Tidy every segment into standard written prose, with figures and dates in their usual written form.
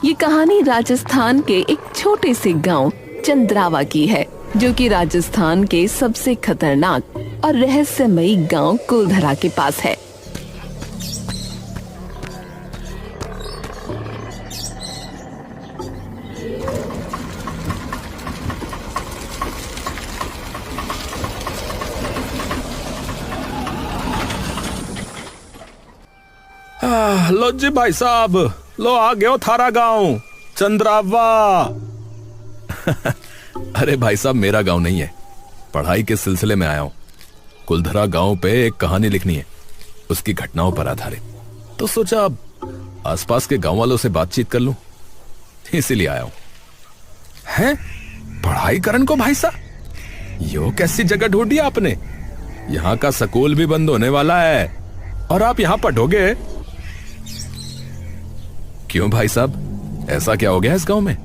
ये कहानी राजस्थान के एक छोटे से गांव चंद्रावा की है, जो कि राजस्थान के सबसे खतरनाक और रहस्यमयी गांव कुलधरा के पास है। लो जी भाई साहब, लो आ गयो थारा गांव चंद्रावा। अरे भाई साहब, मेरा गांव नहीं है, पढ़ाई के सिलसिले में आया हूं। कुलधरा गांव पे एक कहानी लिखनी है, उसकी घटनाओं पर आधारित। तो सोचा आसपास के गांव वालों से बातचीत कर लूं, इसीलिए आया हूं। हैं? पढ़ाई करन को भाई साहब, यो कैसी जगह ढूंढी आपने? यहां का स्कूल भी बंद होने वाला है और आप यहां पढ़ोगे? क्यों भाई साहब, ऐसा क्या हो गया इस गांव में?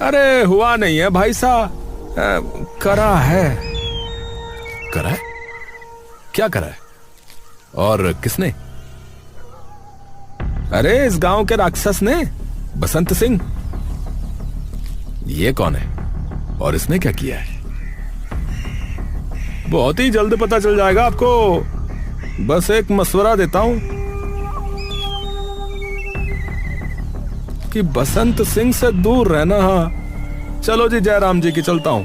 अरे हुआ नहीं है भाई साहब, करा है। करा है? क्या करा है और किसने? अरे इस गांव के राक्षस ने, बसंत सिंह। ये कौन है और इसने क्या किया है? बहुत ही जल्द पता चल जाएगा आपको। बस एक मशवरा देता हूं कि बसंत सिंह से दूर रहना। हाँ चलो जी, जयराम जी की चलता हूं।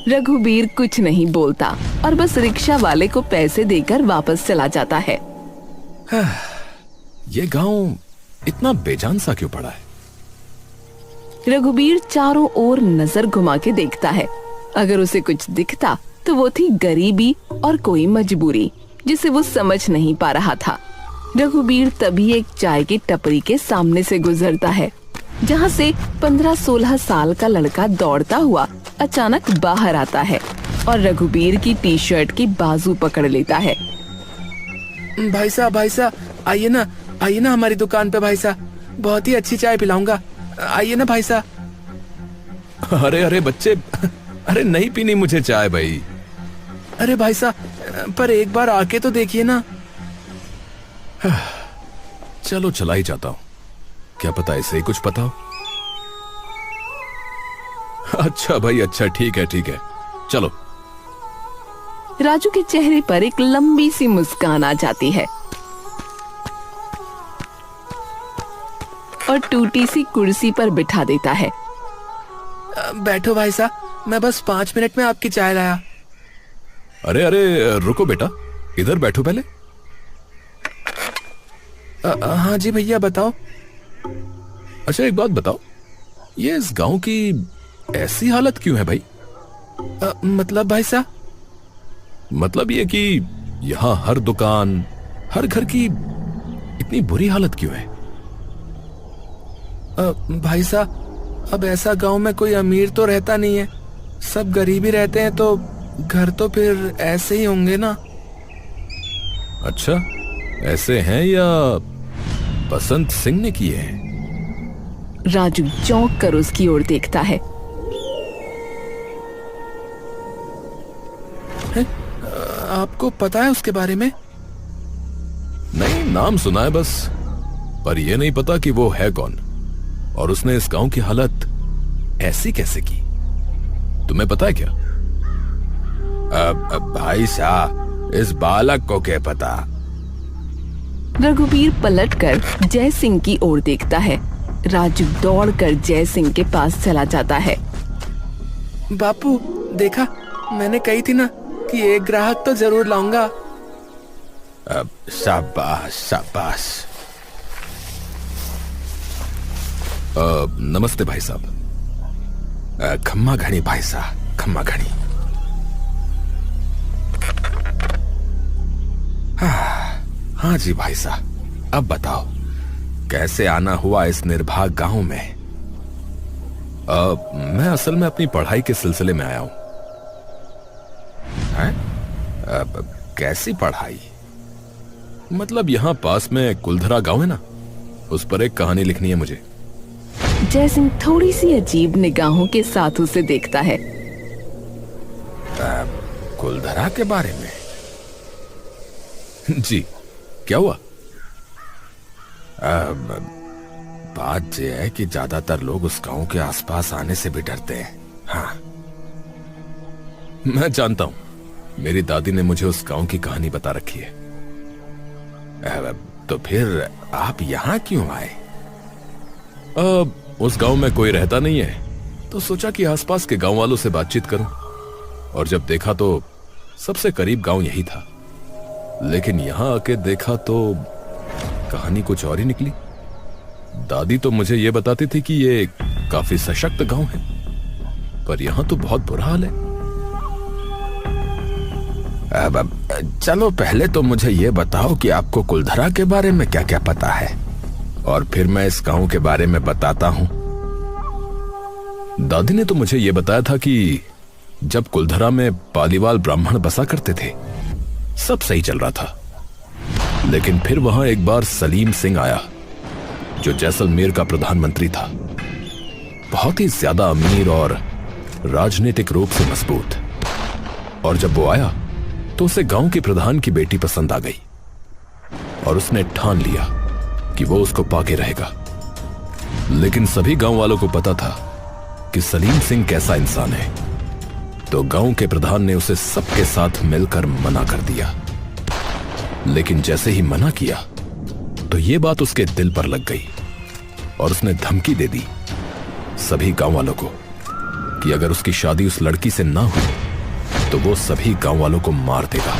रघुबीर कुछ नहीं बोलता और बस रिक्शा वाले को पैसे देकर वापस चला जाता है। ये गांव इतना बेजान सा क्यों पड़ा है? रघुबीर चारों ओर नजर घुमा के देखता है। अगर उसे कुछ दिखता तो वो थी गरीबी और कोई मजबूरी जिसे वो समझ नहीं पा रहा था। रघुबीर तभी एक चाय की टपरी के सामने से गुजरता है, जहाँ से 15-16 साल का लड़का दौड़ता हुआ अचानक बाहर आता है और रघुबीर की टी शर्ट की बाजू पकड़ लेता है। भाई साहब आइए ना हमारी दुकान पे भाई साहब, बहुत ही अच्छी चाय पिलाऊंगा, आइए ना भाई साहब। अरे अरे बच्चे, अरे नहीं पीनी मुझे चाय भाई। अरे भाई साहब, पर एक बार आके तो देखिए ना। चलो चला ही जाता हूं, क्या पता ऐसे ही कुछ पता हो। अच्छा भाई, अच्छा, ठीक है चलो। राजू के चेहरे पर एक लंबी सी मुस्कान आ जाती है और टूटी सी कुर्सी पर बिठा देता है। बैठो भाई साहब, मैं बस 5 मिनट में आपकी चाय लाया। अरे अरे रुको बेटा, इधर बैठो पहले। हाँ जी भैया, बताओ। अच्छा एक बात बताओ, ये इस गांव की ऐसी हालत क्यों है भाई? मतलब भाई साहब? मतलब ये कि यहाँ हर दुकान, हर घर की इतनी बुरी हालत क्यों है? भाई साहब, अब ऐसा गांव में कोई अमीर तो रहता नहीं है, सब गरीब ही रहते हैं, तो घर तो फिर ऐसे ही होंगे ना। अच्छा ऐसे हैं या बसंत सिंह ने किए हैं? राजू चौंक कर उसकी ओर देखता है। आपको पता है उसके बारे में? नहीं, नाम सुना है बस, पर यह नहीं पता कि वो है कौन और उसने इस गांव की हालत ऐसी कैसे की। तुम्हें पता है क्या? भाई साहब, इस बालक को क्या पता। रघुबीर पलटकर जय सिंह की ओर देखता है। राजू दौड़कर जय सिंह के पास चला जाता है। बापू देखा, मैंने कही थी ना कि एक ग्राहक तो जरूर लाऊंगा। शाबाश शाबाश। नमस्ते भाई साहब। खम्मा घड़ी भाई साहब, खम्मा घड़ी। हाँ जी भाई साहब, अब बताओ कैसे आना हुआ इस निर्भाग गांव में? मैं असल में अपनी पढ़ाई के सिलसिले में आया हूं। कैसी पढ़ाई? मतलब यहाँ पास में कुलधरा गांव है ना, उस पर एक कहानी लिखनी है मुझे। जय सिंह थोड़ी सी अजीब निगाहों के साथ उसे देखता है। कुलधरा के बारे में? जी, क्या हुआ? बात यह है कि ज्यादातर लोग उस गांव के आसपास आने से भी डरते हैं। हाँ, मैं जानता हूं, मेरी दादी ने मुझे उस गांव की कहानी बता रखी है। तो फिर आप यहाँ क्यों आए? उस गांव में कोई रहता नहीं है, तो सोचा कि आसपास के गांव वालों से बातचीत करूं, और जब देखा तो सबसे करीब गांव यही था। लेकिन यहां आके देखा तो कहानी कुछ और ही निकली। दादी तो मुझे यह बताती थी कि ये काफी सशक्त गांव है, पर यहां तो बहुत बुरा हाल है। अब चलो पहले तो मुझे ये बताओ कि आपको कुलधरा के बारे में क्या क्या पता है, और फिर मैं इस गांव के बारे में बताता हूं। दादी ने तो मुझे यह बताया था कि जब कुलधरा में पालीवाल ब्राह्मण बसा करते थे, सब सही चल रहा था। लेकिन फिर वहां एक बार सलीम सिंह आया, जो जैसलमेर का प्रधानमंत्री था। बहुत ही ज्यादा अमीर और राजनीतिक रूप से मजबूत। और जब वो आया तो उसे गांव के प्रधान की बेटी पसंद आ गई, और उसने ठान लिया कि वो उसको पाके रहेगा। लेकिन सभी गांव वालों को पता था कि सलीम सिंह कैसा इंसान है, तो गांव के प्रधान ने उसे सबके साथ मिलकर मना कर दिया। लेकिन जैसे ही मना किया तो ये बात उसके दिल पर लग गई, और उसने धमकी दे दी सभी गांव वालों को कि अगर उसकी शादी उस लड़की से ना हुई तो वो सभी गांव वालों को मार देगा।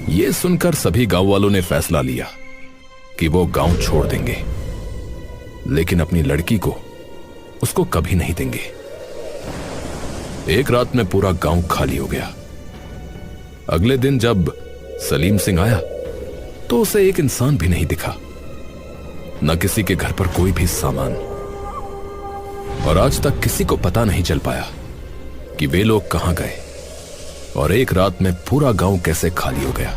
ये सुनकर सभी गांव वालों ने फैसला लिया कि वो गांव छोड़ देंगे, लेकिन अपनी लड़की को उसको कभी नहीं देंगे। एक रात में पूरा गांव खाली हो गया। अगले दिन जब सलीम सिंह आया तो उसे एक इंसान भी नहीं दिखा, न किसी के घर पर कोई भी सामान। और आज तक किसी को पता नहीं चल पाया कि वे लोग कहां गए, और एक रात में पूरा गांव कैसे खाली हो गया।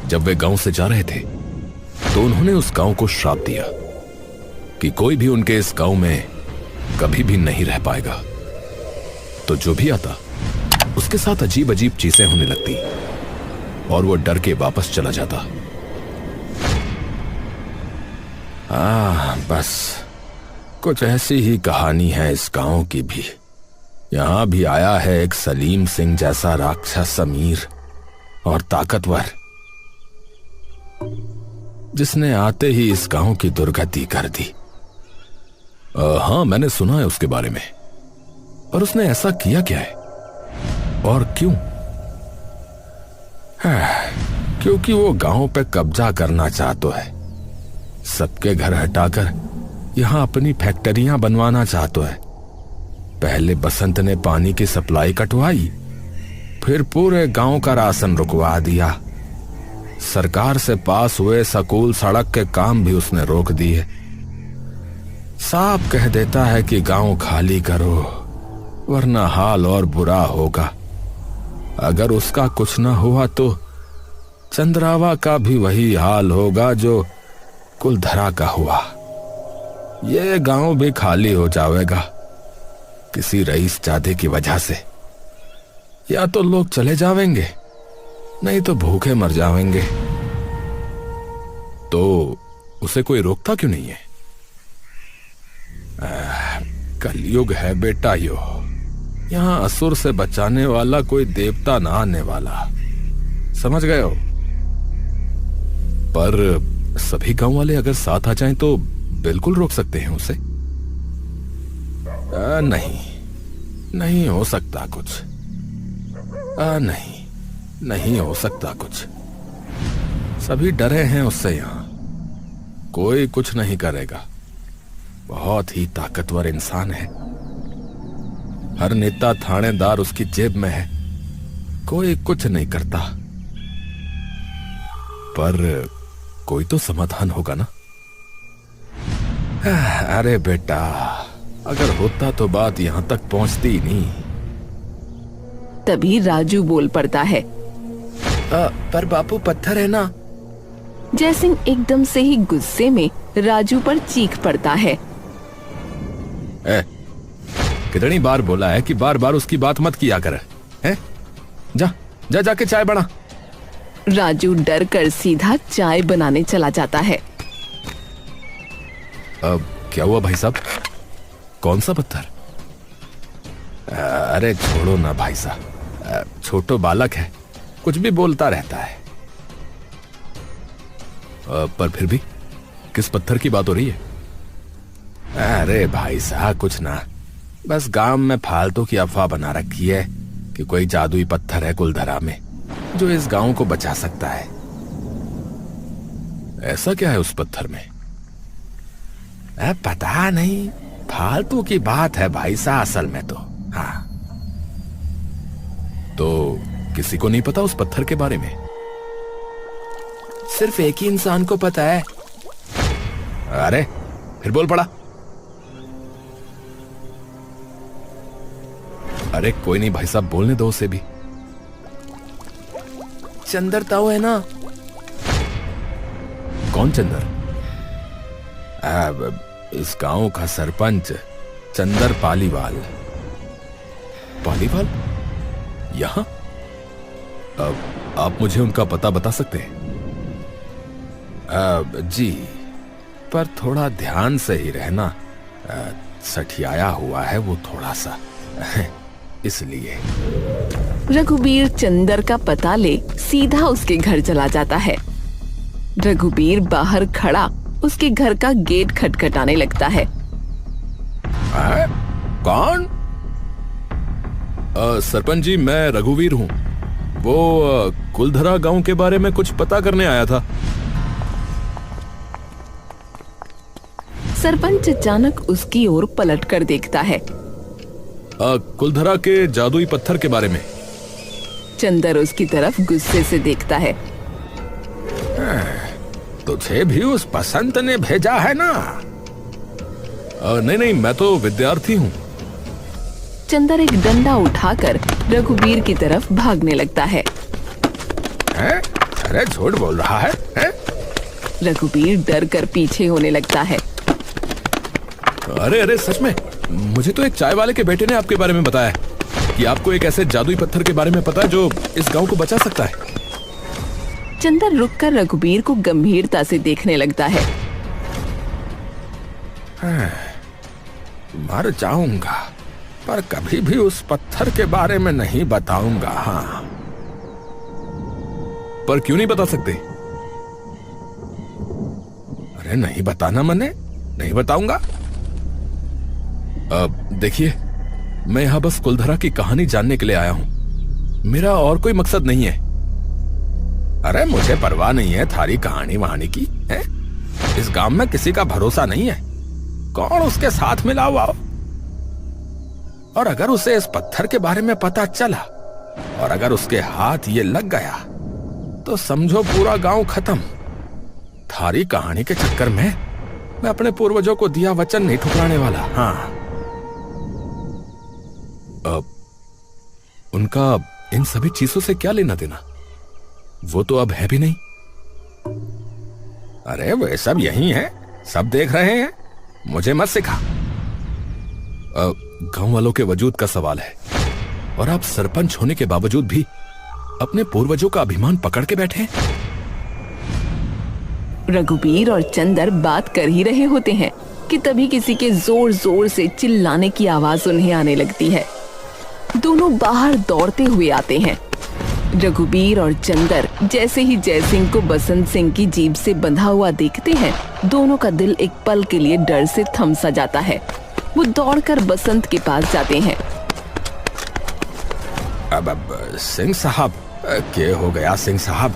जब वे गांव से जा रहे थे तो उन्होंने उस गांव को श्राप दिया कि कोई भी उनके इस गांव में कभी भी नहीं रह पाएगा। तो जो भी आता उसके साथ अजीब अजीब चीजें होने लगती, और वो डर के वापस चला जाता। बस कुछ ऐसी ही कहानी है इस गांव की भी। यहां भी आया है एक सलीम सिंह जैसा राक्षस अमीर और ताकतवर, जिसने आते ही इस गांव की दुर्गति कर दी। हाँ, मैंने सुना है उसके बारे में। और उसने ऐसा किया क्या है और क्यों? क्योंकि वो गांव पे कब्जा करना चाहता है। सबके घर हटाकर यहां अपनी फैक्ट्रियां बनवाना चाहता है। पहले बसंत ने पानी की सप्लाई कटवाई, फिर पूरे गांव का राशन रुकवा दिया। सरकार से पास हुए स्कूल सड़क के काम भी उसने रोक दिए। साफ कह देता है कि गांव खाली करो, वरना हाल और बुरा होगा। अगर उसका कुछ ना हुआ तो चंद्रावा का भी वही हाल होगा जो कुलधरा का हुआ। ये गांव भी खाली हो जाएगा किसी रईस जादे की वजह से। या तो लोग चले जाएंगे, नहीं तो भूखे मर जाएंगे। तो उसे कोई रोकता क्यों नहीं है? कलयुग है बेटा यो। यहां असुर से बचाने वाला कोई देवता ना आने वाला, समझ गए हो? पर सभी गांव वाले अगर साथ आ जाएं तो बिल्कुल रोक सकते हैं उसे। नहीं हो सकता कुछ। नहीं हो सकता कुछ। सभी डरे हैं उससे। यहां कोई कुछ नहीं करेगा। बहुत ही ताकतवर इंसान है। हर नेता थानेदार उसकी जेब में है। कोई कुछ नहीं करता। पर कोई तो समाधान होगा ना? अरे बेटा, अगर होता तो बात यहां तक पहुंचती ही नहीं। तभी राजू बोल पड़ता है। पर बापू पत्थर है ना। जयसिंह एकदम से ही गुस्से में राजू पर चीख पड़ता है। कितनी बार बोला है कि बार बार उसकी बात मत किया कर। है? जाके चाय बना। राजू डर कर सीधा चाय बनाने चला जाता है। अब क्या हुआ भाई साहब? कौन सा पत्थर? अरे छोड़ो ना भाई साहब, छोटो बालक है, कुछ भी बोलता रहता है। पर फिर भी किस पत्थर की बात हो रही है? अरे भाई साहब कुछ ना, बस गांव में फालतू की अफवाह बना रखी है कि कोई जादुई पत्थर है कुलधरा में जो इस गांव को बचा सकता है। ऐसा क्या है उस पत्थर में? पता नहीं, फालतू की बात है भाई साहब असल में तो। हाँ, तो किसी को नहीं पता उस पत्थर के बारे में? सिर्फ एक ही इंसान को पता है। अरे फिर बोल पड़ा। अरे कोई नहीं भाई साहब, बोलने दो उसे भी। चंदर ताऊ है ना? कौन चंदर? इस गांव का सरपंच चंदर पालीवाल। पालीवाल यहां? अब आप मुझे उनका पता बता सकते हैं? जी, पर थोड़ा ध्यान से ही रहना, सठियाया हुआ है वो थोड़ा सा इसलिए। रघुबीर चंदर का पता ले सीधा उसके घर चला जाता है। रघुबीर बाहर खड़ा उसके घर का गेट खटखटाने लगता है। कौन? सरपंच जी, मैं रघुवीर हूँ। वो कुलधरा गांव के बारे में कुछ पता करने आया था। सरपंच अचानक उसकी ओर पलट कर देखता है। कुलधरा के जादुई पत्थर के बारे में। चंदर उसकी तरफ गुस्से से देखता है। तुझे भी उस बसंत ने भेजा है ना? नहीं नहीं, मैं तो विद्यार्थी हूँ। चंदर एक डंडा उठाकर रघुबीर की तरफ भागने लगता है। अरे झूठ बोल रहा है? रघुबीर डर कर पीछे होने लगता है। अरे अरे सच में, मुझे तो एक चाय वाले के बेटे ने आपके बारे में बताया कि आपको एक ऐसे जादुई पत्थर के बारे में पता है जो इस गांव को बचा सकता है। चंदर रुककर रघुबीर को गंभीरता से देखने लगता है। मर जाऊंगा पर कभी भी उस पत्थर के बारे में नहीं बताऊंगा। हाँ, पर क्यों नहीं बता सकते? अरे नहीं बताना, मैंने नहीं बताऊंगा। देखिए, मैं यहां बस कुलधरा की कहानी जानने के लिए आया हूं। मेरा और कोई मकसद नहीं है। अरे मुझे परवाह नहीं है थारी कहानी वहानी की है? इस गांव में किसी का भरोसा नहीं है, कौन उसके साथ मिला हुआ हो। और अगर उसे इस पत्थर के बारे में पता चला और अगर उसके हाथ ये लग गया तो समझो पूरा गांव खत्म। थारी कहानी के चक्कर में मैं अपने पूर्वजों को दिया वचन नहीं ठुकराने वाला। हाँ, उनका इन सभी चीजों से क्या लेना देना? वो तो अब है भी नहीं। अरे वे सब यही है, सब देख रहे हैं, मुझे मत सिखा। गांव वालों के वजूद का सवाल है और आप सरपंच होने के बावजूद भी अपने पूर्वजों का अभिमान पकड़ के बैठे हैं। रघुबीर और चंदर बात कर ही रहे होते हैं कि तभी किसी के जोर जोर से चिल्लाने की आवाज उन्हें आने लगती है। दोनों बाहर दौड़ते हुए आते हैं। रघुबीर और चंदर जैसे ही जयसिंह को बसंत सिंह की जीभ से बंधा हुआ देखते हैं, दोनों का दिल एक पल के लिए डर से थम सा जाता है। वो दौड़कर बसंत के पास जाते हैं। अब सिंह साहब, क्या हो गया सिंह साहब?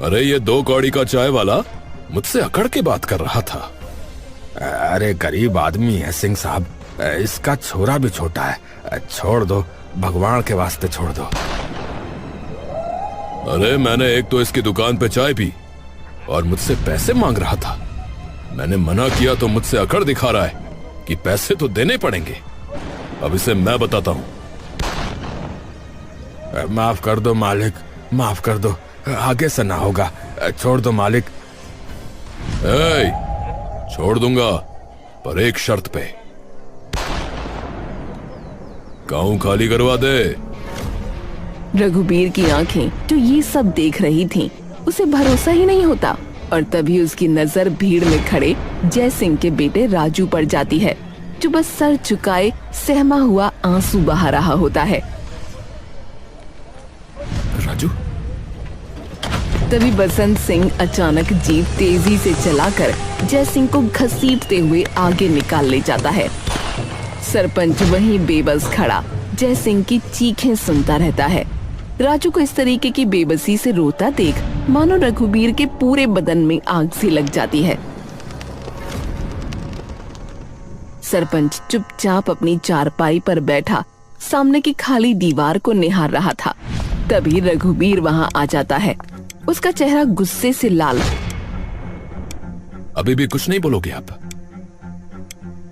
अरे ये 2 कौड़ी का चाय वाला मुझसे अकड़ के बात कर रहा था। अरे गरीब आदमी है सिंह साहब, इसका छोरा भी छोटा है, छोड़ दो, भगवान के वास्ते छोड़ दो। अरे मैंने एक तो इसकी दुकान पे चाय पी और मुझसे पैसे मांग रहा था। मैंने मना किया तो मुझसे अकड़ दिखा रहा है कि पैसे तो देने पड़ेंगे। अब इसे मैं बताता हूं। माफ कर दो मालिक, माफ कर दो, आगे से ना होगा, छोड़ दो मालिक। छोड़ दूंगा, पर एक शर्त पे। गांव खाली करवा दे। रघुबीर की आंखें जो ये सब देख रही थीं, उसे भरोसा ही नहीं होता और तभी उसकी नजर भीड़ में खड़े जय सिंह के बेटे राजू पर जाती है, जो बस सर झुकाए सहमा हुआ आंसू बहा रहा होता है। राजू। तभी बसंत सिंह अचानक जीप तेजी से चलाकर जय सिंह को घसीटते हुए आगे निकाल ले जाता है। सरपंच वहीं बेबस खड़ा जय सिंह की चीखें सुनता रहता है। राजू को इस तरीके की बेबसी से रोता देख मानो रघुबीर के पूरे बदन में आग सी लग जाती है। सरपंच चुपचाप अपनी चारपाई पर बैठा सामने की खाली दीवार को निहार रहा था। तभी रघुबीर वहां आ जाता है। उसका चेहरा गुस्से से लाल। अभी भी कुछ नहीं बोलोगे आप?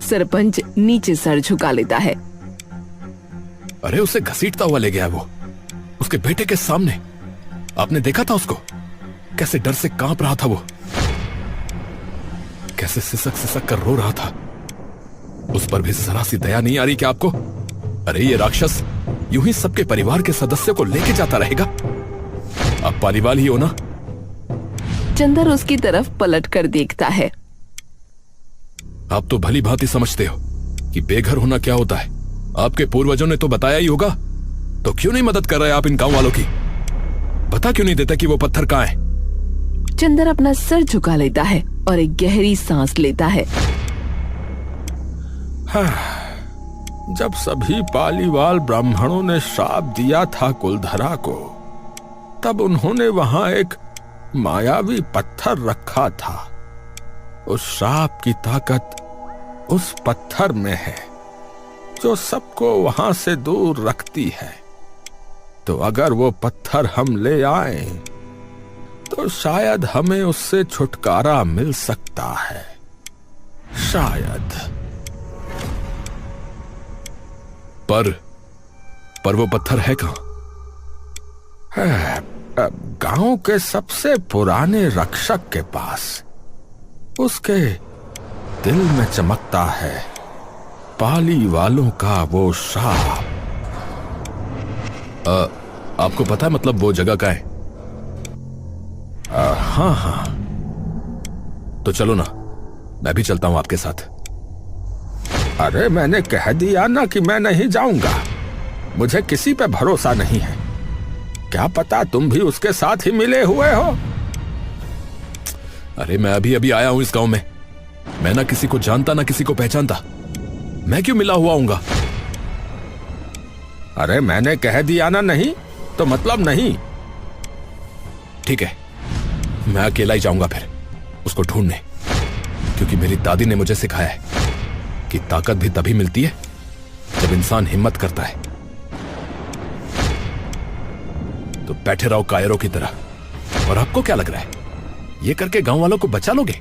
सरपंच नीचे सर झुका लेता है। अरे उसे घसीटता हुआ ले गया वो, उसके बेटे के सामने। आपने देखा था उसको कैसे डर से कांप रहा था, वो कैसे सिसक सिसक कर रो रहा था। उस पर भी जरा सी दया नहीं आ रही क्या आपको? अरे ये राक्षस यूं ही सबके परिवार के सदस्यों को लेके जाता रहेगा। आप पालीवाल ही हो ना? चंदर उसकी तरफ पलट कर देखता है। आप तो भली भांति समझते हो कि बेघर होना क्या होता है। आपके पूर्वजों ने तो बताया ही होगा, तो क्यों नहीं मदद कर रहे आप इन गांव वालों की? बता क्यों नहीं देता कि वो पत्थर कहाँ है? चंदर अपना सर झुका लेता है और एक गहरी सांस लेता है। जब सभी पालीवाल ब्राह्मणों ने श्राप दिया था कुलधरा को, तब उन्होंने वहां एक मायावी पत्थर रखा था। उस श्राप की ताकत उस पत्थर में है, जो सबको वहां से दूर रखती है। तो अगर वो पत्थर हम ले आए तो शायद हमें उससे छुटकारा मिल सकता है, शायद। पर वो पत्थर है कहां? गांव के सबसे पुराने रक्षक के पास। उसके दिल में चमकता है पाली वालों का वो श्राप। आपको पता है मतलब वो जगह का है? हाँ। तो चलो ना, मैं भी चलता हूं आपके साथ। अरे मैंने कह दिया ना कि मैं नहीं जाऊंगा। मुझे किसी पे भरोसा नहीं है। क्या पता तुम भी उसके साथ ही मिले हुए हो। अरे मैं अभी अभी आया हूं इस गांव में। मैं ना किसी को जानता ना किसी को पहचानता। मैं क्यों मिला हुआ हूंगा? अरे मैंने कह दिया ना नहीं तो मतलब नहीं। ठीक है, मैं अकेला ही जाऊंगा फिर उसको ढूंढने, क्योंकि मेरी दादी ने मुझे सिखाया है कि ताकत भी तभी मिलती है जब इंसान हिम्मत करता है। तो बैठे रहो कायरों की तरह। और आपको क्या लग रहा है, ये करके गांव वालों को बचा लोगे?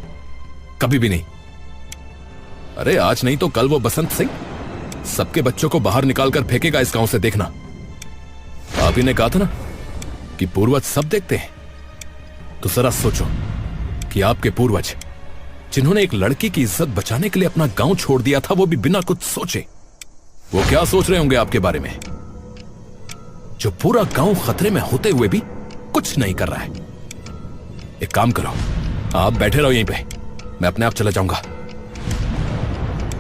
कभी भी नहीं। अरे आज नहीं तो कल वो बसंत सिंह सबके बच्चों को बाहर निकालकर फेंकेगा इस गांव से, देखना। आप ही ने कहा था ना कि पूर्वज सब देखते हैं। तो जरा सोचो कि आपके पूर्वज जिन्होंने एक लड़की की इज्जत बचाने के लिए अपना गांव छोड़ दिया था, वो भी बिना कुछ सोचे, वो क्या सोच रहे होंगे आपके बारे में, जो पूरा गांव खतरे में होते हुए भी कुछ नहीं कर रहा है। एक काम करो, आप बैठे रहो यहीं पे, मैं अपने आप चला जाऊंगा।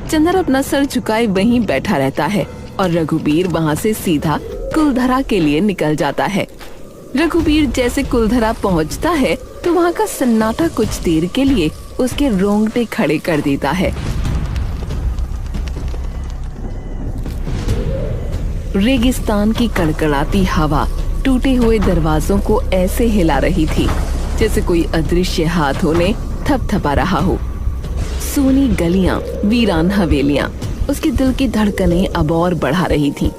चंदर अपना सर झुकाए वहीं बैठा रहता है और रघुबीर वहां से सीधा कुलधरा के लिए निकल जाता है। रघुबीर जैसे कुलधरा पहुंचता है तो वहां का सन्नाटा कुछ देर के लिए उसके रोंगटे खड़े कर देता है। रेगिस्तान की कड़कड़ाती हवा टूटे हुए दरवाजों को ऐसे हिला रही थी जैसे कोई अदृश्य हाथों ने थपथपा रहा हो। सूनी गलियां, वीरान हवेलियां उसके दिल की धड़कनें अब और बढ़ा रही थीं।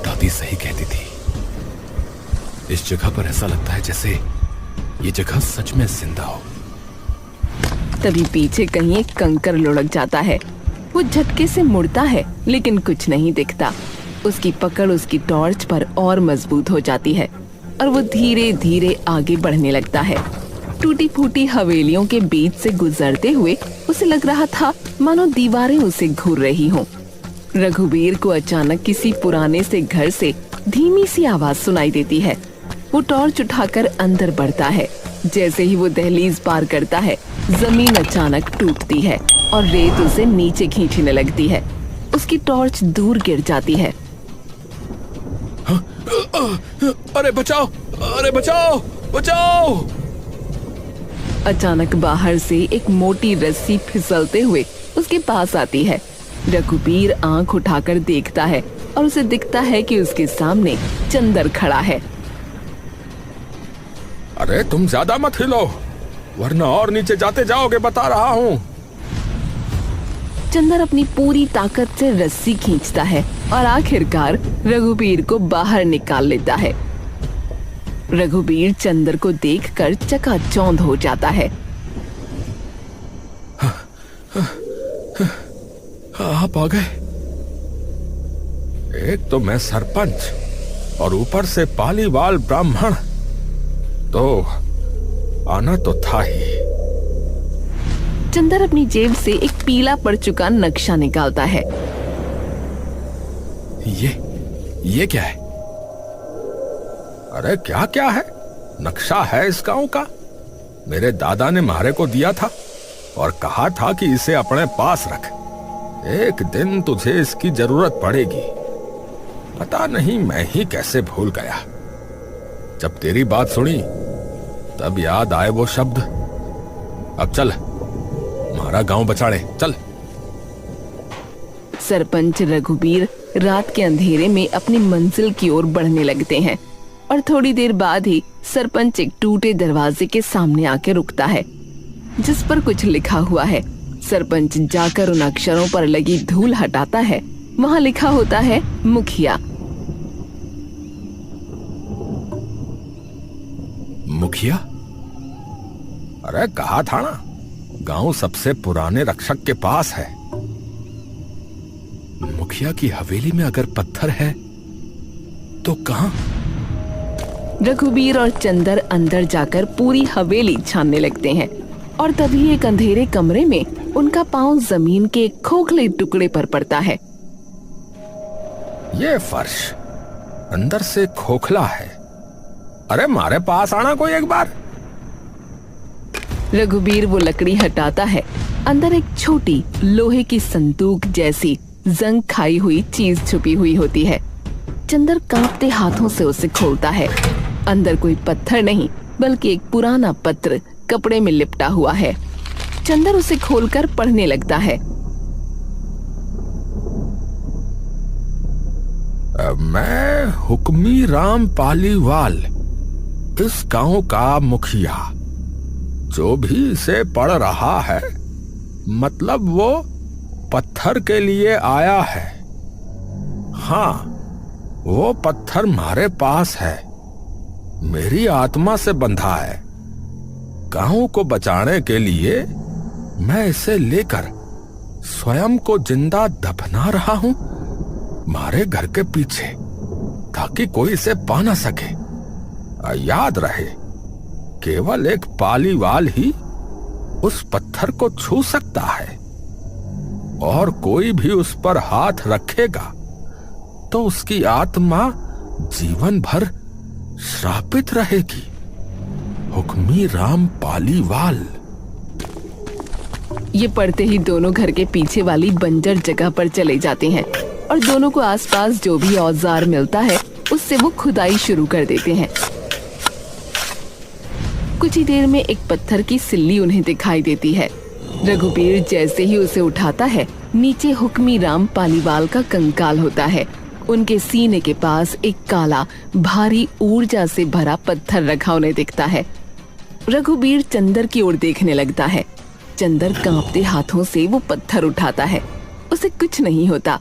दादी सही कहती थी, इस जगह पर ऐसा लगता है जैसे ये जगह सच में जिंदा हो। तभी पीछे कहीं एक कंकर लुढ़क जाता है। वो झटके से मुड़ता है लेकिन कुछ नहीं दिखता। उसकी पकड़ उसकी टॉर्च पर और मजबूत हो जाती है और वो धीरे धीरे आगे बढ़ने लगता है। टूटी फूटी हवेलियों के बीच से गुजरते हुए उसे लग रहा था मानो दीवारें उसे घूर रही हों। रघुबीर को अचानक किसी पुराने से घर से धीमी सी आवाज सुनाई देती है। वो टॉर्च उठाकर अंदर बढ़ता है। जैसे ही वो दहलीज पार करता है, जमीन अचानक टूटती है और रेत उसे नीचे खींचने लगती है। उसकी टॉर्च दूर गिर जाती है। अरे बचाओ, अरे बचाओ, बचाओ! अचानक बाहर से एक मोटी रस्सी फिसलते हुए उसके पास आती है। रघुबीर आंख उठाकर देखता है और उसे दिखता है कि उसके सामने चंदर खड़ा है। अरे तुम ज्यादा मत हिलो, वरना और नीचे जाते जाओगे, बता रहा हूँ। चंदर अपनी पूरी ताकत से रस्सी खींचता है और आखिरकार रघुबीर को बाहर निकाल लेता है। रघुबीर चंदर को देखकर चकाचौंध हो जाता है। आप आ गए। एक तो मैं सरपंच और ऊपर से पालीवाल ब्राह्मण, तो आना तो था ही। चंदर अपनी जेब से एक पीला पड़ चुका नक्शा निकालता है। ये क्या है? अरे क्या क्या है? नक्शा है इस गांव का। मेरे दादा ने म्हारे को दिया था और कहा था कि इसे अपने पास रख, एक दिन तुझे इसकी जरूरत पड़ेगी। पता नहीं मैं ही कैसे भूल गया। जब तेरी बात सुनी तब याद आए वो शब्द। अब चल, हमारा गांव बचाड़े, चल। सरपंच रघुबीर रात के अंधेरे में अपनी मंजिल की ओर बढ़ने लगते हैं और थोड़ी देर बाद ही सरपंच एक टूटे दरवाजे के सामने आके रुकता है, जिस पर कुछ लिखा हुआ है। सरपंच जाकर उन अक्षरों पर लगी धूल हटाता है। वहाँ लिखा होता है मुखिया। मुखिया? अरे कहा था ना, गांव सबसे पुराने रक्षक के पास है। मुखिया की हवेली में अगर पत्थर है तो कहां? रघुबीर और चंदर अंदर जाकर पूरी हवेली छानने लगते हैं और तभी एक अंधेरे कमरे में उनका पांव जमीन के एक खोखले टुकड़े पर पड़ता है। ये फर्श अंदर से खोखला है। अरे हमारे पास आना कोई एक बार। रघुबीर वो लकड़ी हटाता है। अंदर एक छोटी लोहे की संदूक जैसी जंग खाई हुई चीज छुपी हुई होती है। चंदर कांपते हाथों से उसे खोलता है। अंदर कोई पत्थर नहीं, बल्कि एक पुराना पत्र कपड़े में लिपटा हुआ है। चंदर उसे खोलकर पढ़ने लगता है। मैं हुक्मी राम पालीवाल, इस गांव का मुखिया। जो भी इसे पढ़ रहा है, मतलब वो पत्थर के लिए आया है। हाँ, वो पत्थर हमारे पास है, मेरी आत्मा से बंधा है। गांव को बचाने के लिए मैं इसे लेकर स्वयं को जिंदा दफना रहा हूं हमारे घर के पीछे, ताकि कोई इसे पा ना सके। याद रहे, केवल एक पालीवाल ही उस पत्थर को छू सकता है, और कोई भी उस पर हाथ रखेगा तो उसकी आत्मा जीवन भर श्रापित रहेगी। हुक्मी राम पालीवाल। ये पढ़ते ही दोनों घर के पीछे वाली बंजर जगह पर चले जाते हैं और दोनों को आसपास जो भी औजार मिलता है उससे वो खुदाई शुरू कर देते हैं। कुछ ही देर में एक पत्थर की सिल्ली उन्हें दिखाई देती है। रघुबीर जैसे ही उसे उठाता है, नीचे हुक्मी राम पालीवाल का कंकाल होता है। उनके सीने के पास एक काला भारी ऊर्जा से भरा पत्थर रखा उन्हें दिखता है। रघुबीर चंदर की ओर देखने लगता है। चंदर कांपते हाथों से वो पत्थर उठाता है। उसे कुछ नहीं होता।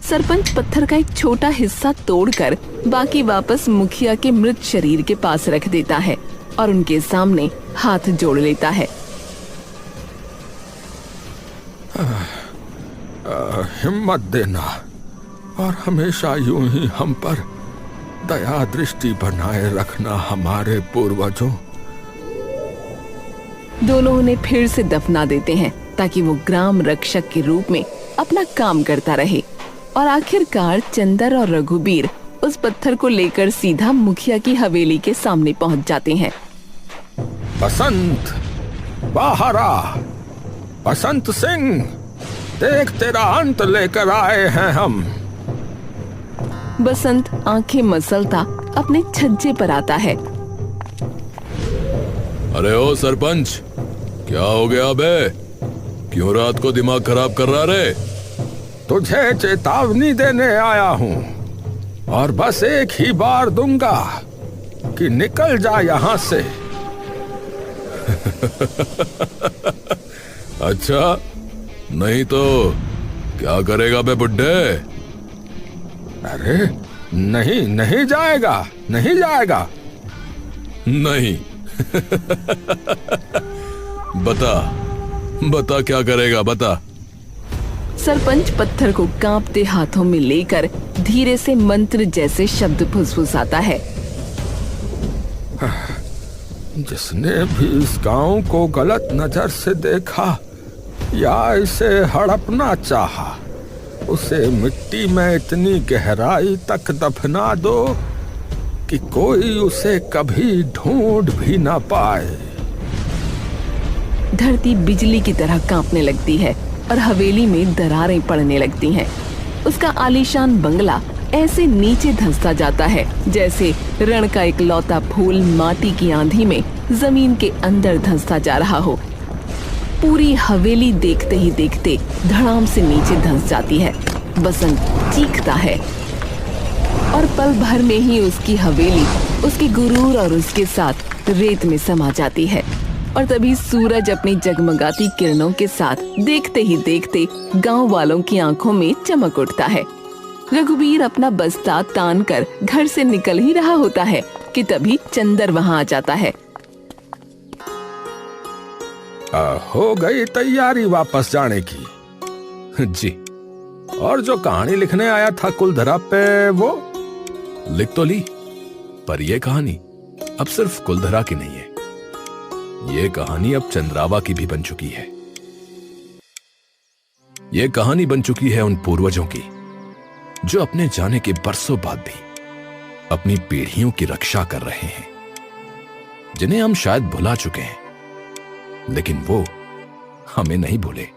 सरपंच पत्थर का एक छोटा हिस्सा तोड़कर बाकी वापस मुखिया के मृत शरीर के पास रख देता है और उनके सामने हाथ जोड़ लेता है। हिम्मत देना और हमेशा यूं ही हम पर दया दृष्टि बनाए रखना हमारे पूर्वजों। दोनों उन्हें फिर से दफना देते हैं ताकि वो ग्राम रक्षक के रूप में अपना काम करता रहे। और आखिरकार चंदर और रघुबीर उस पत्थर को लेकर सीधा मुखिया की हवेली के सामने पहुंच जाते हैं। बसंत, बाहर आ। बसंत सिंह, देख तेरा अंत लेकर आए हैं हम। बसंत आंखें मसलता अपने छज्जे पर आता है। अरे ओ सरपंच, क्या हो गया बे? क्यों रात को दिमाग खराब कर रहा रे? तुझे चेतावनी देने आया हूँ और बस एक ही बार दूंगा कि निकल जा यहाँ से। अच्छा, नहीं तो क्या करेगा बे बुड्ढे? अरे नहीं, नहीं जाएगा, नहीं जाएगा। नहीं। बता बता क्या करेगा, बता। सरपंच पत्थर को कांपते हाथों में लेकर धीरे से मंत्र जैसे शब्द फुसफुसाता है। जिसने भी इस गांव को गलत नजर से देखा या इसे हड़पना चाहा, उसे मिट्टी में इतनी गहराई तक दफना दो कि कोई उसे कभी ढूंढ भी ना पाए। धरती बिजली की तरह कांपने लगती है और हवेली में दरारें पड़ने लगती हैं। उसका आलीशान बंगला ऐसे नीचे धंसता जाता है जैसे रण का एक लौता फूल माटी की आंधी में जमीन के अंदर धंसता जा रहा हो। पूरी हवेली देखते ही देखते धड़ाम से नीचे धंस जाती है। बसंत चीखता है और पल भर में ही उसकी हवेली उसके गुरूर और उसके साथ रेत में समा जाती है। और तभी सूरज अपनी जगमगाती किरणों के साथ देखते ही देखते गांव वालों की आंखों में चमक उठता है। रघुबीर अपना बस्ता तान कर घर से निकल ही रहा होता है कि तभी चंदर वहां आ जाता है। हो गई तैयारी वापस जाने की? जी। और जो कहानी लिखने आया था कुलधरा पे, वो लिख तो ली, पर यह कहानी अब सिर्फ कुलधरा की नहीं है। ये कहानी अब चंद्रावा की भी बन चुकी है। ये कहानी बन चुकी है उन पूर्वजों की जो अपने जाने के बरसों बाद भी अपनी पीढ़ियों की रक्षा कर रहे हैं, जिन्हें हम शायद भुला चुके हैं, लेकिन वो हमें नहीं भूले।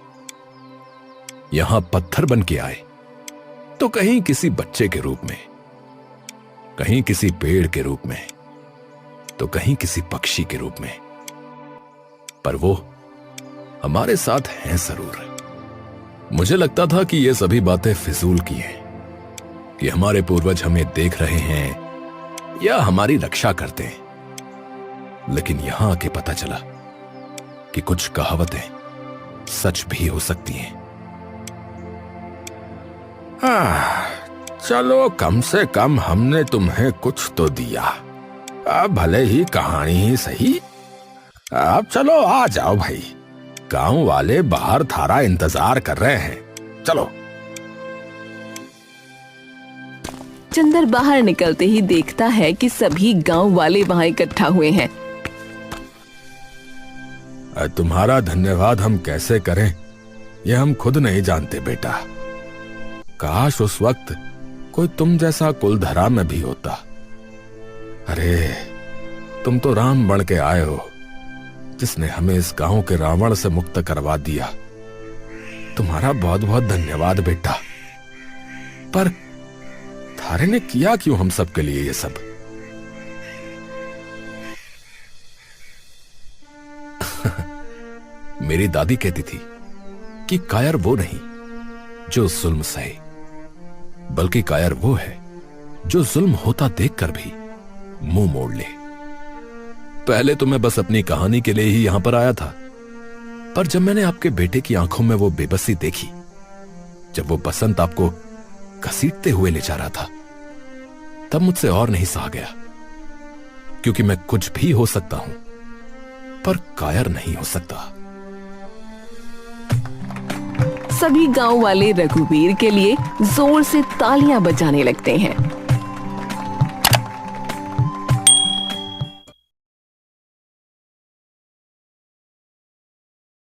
यहां पत्थर बन के आए तो कहीं किसी बच्चे के रूप में, कहीं किसी पेड़ के रूप में, तो कहीं किसी पक्षी के रूप में, पर वो हमारे साथ हैं जरूर। मुझे लगता था कि ये सभी बातें फिजूल की हैं, कि हमारे पूर्वज हमें देख रहे हैं या हमारी रक्षा करते हैं, लेकिन यहां आके पता चला कि कुछ कहावतें सच भी हो सकती हैं। चलो, कम से कम हमने तुम्हें कुछ तो दिया, अब भले ही कहानी ही सही। अब चलो, आ जाओ भाई, गांव वाले बाहर थारा इंतजार कर रहे हैं। चलो। चंदर बाहर निकलते ही देखता है कि सभी गांव वाले वहां इकट्ठा हुए हैं। तुम्हारा धन्यवाद हम कैसे करें, ये हम खुद नहीं जानते बेटा। काश उस वक्त कोई तुम जैसा कुलधरा में भी होता। अरे, तुम तो राम बन के आए हो, जिसने हमें इस गांव के रावण से मुक्त करवा दिया। तुम्हारा बहुत बहुत धन्यवाद बेटा। पर थारे ने किया क्यों हम सब के लिए ये सब? मेरी दादी कहती थी कि कायर वो नहीं जो जुल्म सहे, बल्कि कायर वो है जो जुल्म होता देखकर भी मुंह मोड़ ले। पहले तो मैं बस अपनी कहानी के लिए ही यहां पर आया था, पर जब मैंने आपके बेटे की आंखों में वो बेबसी देखी, जब वो बसंत आपको घसीटते हुए ले जा रहा था, तब मुझसे और नहीं सहा गया। क्योंकि मैं कुछ भी हो सकता हूं, पर कायर नहीं हो सकता। सभी गांव वाले रघुवीर के लिए जोर से तालियां बजाने लगते हैं।